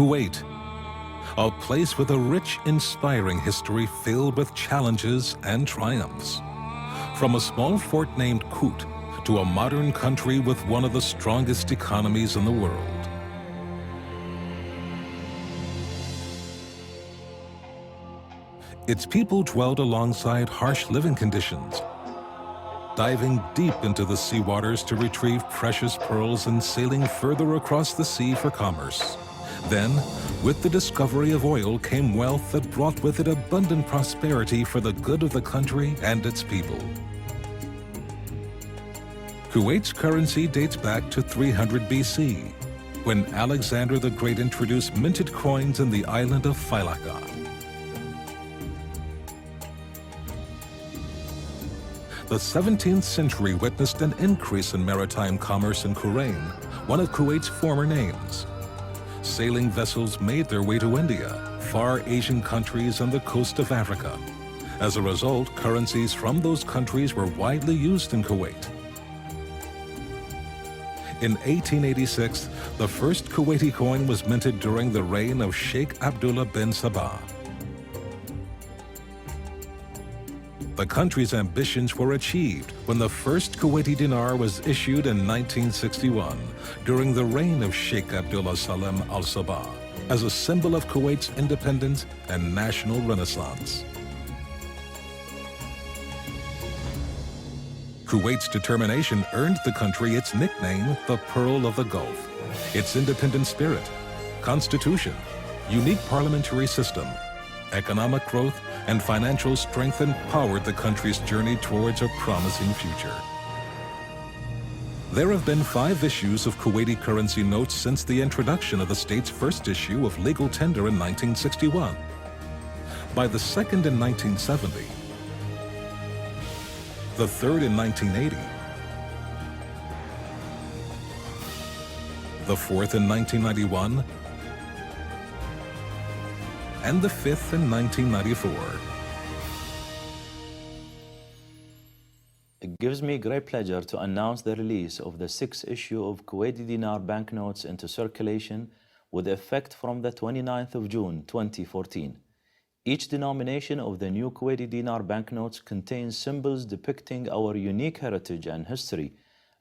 Kuwait, a place with a rich, inspiring history filled with challenges and triumphs. From a small fort named Kut to a modern country with one of the strongest economies in the world. Its people dwelled alongside harsh living conditions, diving deep into the sea waters to retrieve precious pearls and sailing further across the sea for commerce. Then, with the discovery of oil came wealth that brought with it abundant prosperity for the good of the country and its people. Kuwait's currency dates back to 300 BC, when Alexander the Great introduced minted coins in the island of Failaka. The 17th century witnessed an increase in maritime commerce in Kuwait, one of Kuwait's former names. Sailing vessels made their way to India, far Asian countries, and the coast of Africa. As a result, currencies from those countries were widely used in Kuwait. In 1886, the first Kuwaiti coin was minted during the reign of Sheikh Abdullah bin Sabah. The country's ambitions were achieved when the first Kuwaiti dinar was issued in 1961 during the reign of Sheikh Abdullah Salam al-Sabah as a symbol of Kuwait's independence and national renaissance. Kuwait's determination earned the country its nickname, the Pearl of the Gulf. Its independent spirit, constitution, unique parliamentary system, economic growth, and financial strength empowered the country's journey towards a promising future. There have been 5 issues of Kuwaiti currency notes since the introduction of the state's first issue of legal tender in 1961. By the second in 1970, the third in 1980, the fourth in 1991, and the 5th in 1994. It gives me great pleasure to announce the release of the 6th issue of Kuwaiti dinar banknotes into circulation with effect from the 29th of June 2014. Each denomination of the new Kuwaiti dinar banknotes contains symbols depicting our unique heritage and history,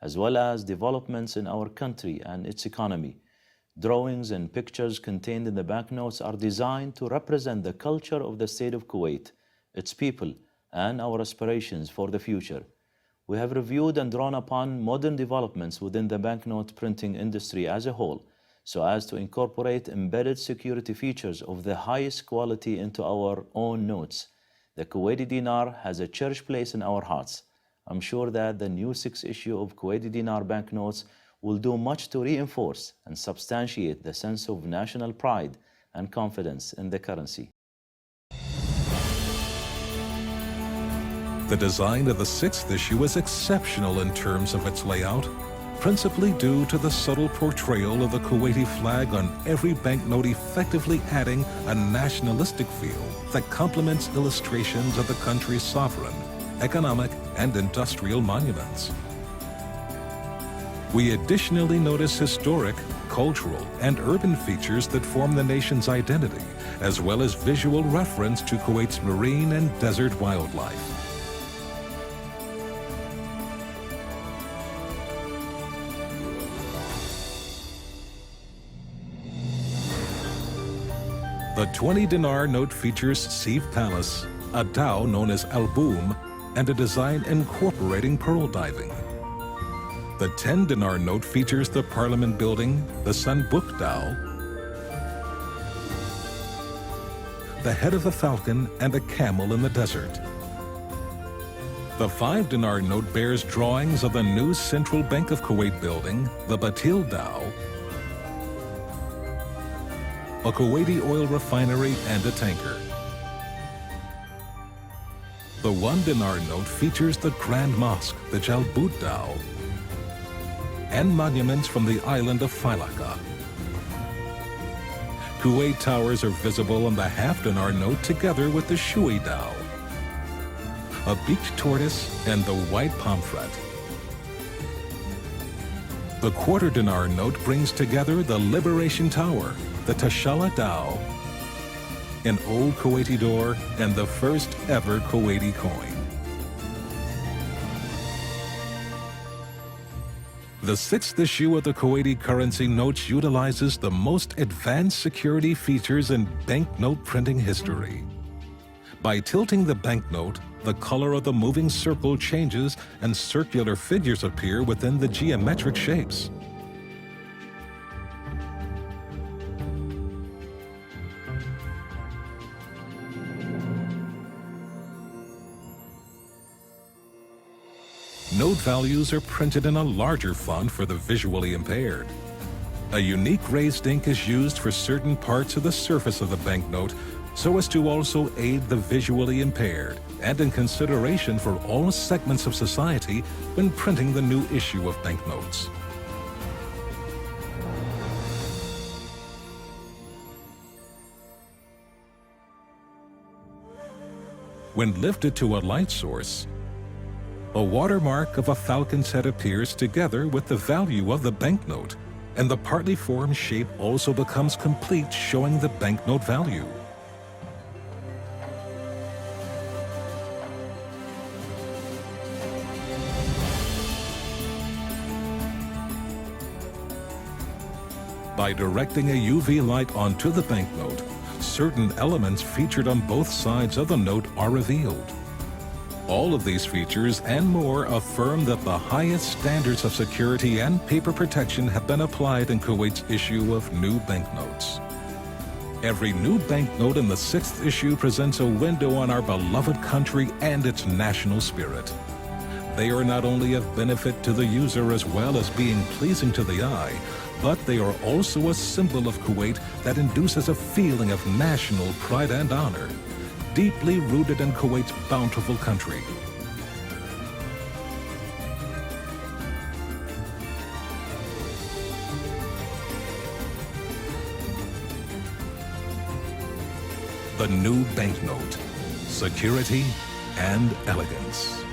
as well as developments in our country and its economy. Drawings and pictures contained in the banknotes are designed to represent the culture of the state of Kuwait, its people, and our aspirations for the future. We have reviewed and drawn upon modern developments within the banknote printing industry as a whole, so as to incorporate embedded security features of the highest quality into our own notes. The Kuwaiti dinar has a cherished place in our hearts. I'm sure that the new 6th issue of Kuwaiti dinar banknotes will do much to reinforce and substantiate the sense of national pride and confidence in the currency. The design of the 6th issue is exceptional in terms of its layout, principally due to the subtle portrayal of the Kuwaiti flag on every banknote, effectively adding a nationalistic feel that complements illustrations of the country's sovereign, economic, and industrial monuments. We additionally notice historic, cultural, and urban features that form the nation's identity, as well as visual reference to Kuwait's marine and desert wildlife. The 20 dinar note features Sieve Palace, a dhow known as Al-Boom, and a design incorporating pearl diving. The 10 dinar note features the Parliament building, the Sanbuk Dhow, the head of a falcon, and a camel in the desert. The 5 dinar note bears drawings of the new Central Bank of Kuwait building, the Batil Dhow, a Kuwaiti oil refinery, and a tanker. The 1 dinar note features the Grand Mosque, the Jalbut Dhow, and monuments from the island of Failaka. Kuwait towers are visible on the half dinar note together with the Shui Dhow, a beaked tortoise, and the white pomfret. The quarter dinar note brings together the Liberation Tower, the Tashala Dao, an old Kuwaiti door, and the first ever Kuwaiti coin. The sixth issue of the Kuwaiti currency notes utilizes the most advanced security features in banknote printing history. By tilting the banknote, the color of the moving circle changes and circular figures appear within the geometric shapes. Note values are printed in a larger font for the visually impaired. A unique raised ink is used for certain parts of the surface of the banknote so as to also aid the visually impaired and in consideration for all segments of society when printing the new issue of banknotes. When lifted to a light source, a watermark of a falcon's head appears together with the value of the banknote, and the partly formed shape also becomes complete, showing the banknote value. By directing a UV light onto the banknote, certain elements featured on both sides of the note are revealed. All of these features and more affirm that the highest standards of security and paper protection have been applied in Kuwait's issue of new banknotes. Every new banknote in the sixth issue presents a window on our beloved country and its national spirit. They are not only of benefit to the user as well as being pleasing to the eye, but they are also a symbol of Kuwait that induces a feeling of national pride and honor, deeply rooted in Kuwait's bountiful country. The new banknote, security and elegance.